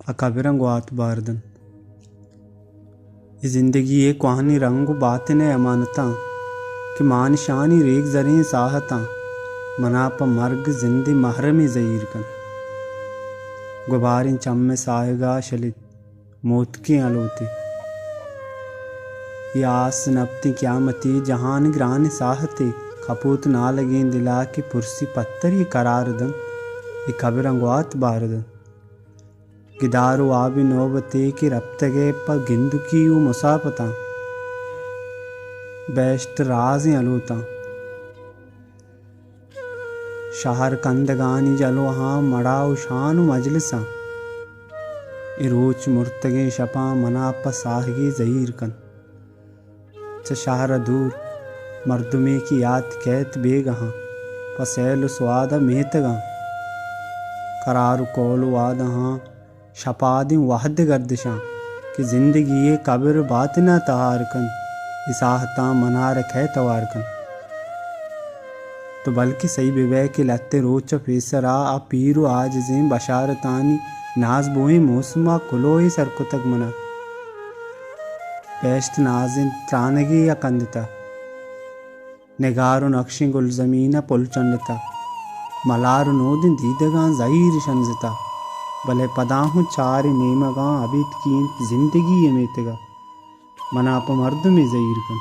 akabirang waat bardan. یہ زندگی کوہنی رنگ باطن امانتاں کہ مان شانی ریگ زریں ساہتاں منا پا مرگ زندی محرمی زہیر کن گباریں چم میں سائگا شلت موت کی علوتی یہ آس نبتی قیامتی جہان گران ساہتے کپوت نہ لگیں دلا کی پرسی پتر یہ قرار دن یہ قبرنگ وات باردن گدارو آبی نوبتے کی ربتگے پا گندکیو مساپتاں بیشت رازیں علوتاں شہر کندگانی جلو ہاں مڑاو شانو مجلساں اروچ مرتگیں شپاں منا پا ساہگی زہیر کن چا شہر دور مردمے کی یاد کیت بے گہاں پا سیل سوادہ میتگاں قرار کول وادہ ہاں شپادیں وحد گردشاں کہ زندگی قبر باطنہ تہار کن اساہتاں منا رکھے توار کن تو بلکہ صحیح بے کہ لتے روچ پیسرا آ پیرو آجزیں بشارتانی ناز بوئیں موسمہ کلوئی سرکتگ منا پیشت نازیں ترانگی یا کندتا نگارو نقشیں گل زمینہ پل چندتا ملارو نودیں دیدگاں زہیر شنزتا بلے پداہوں چار نیمگاں ابیت کین زندگی امیتگا منا پا مردمی زہیر کن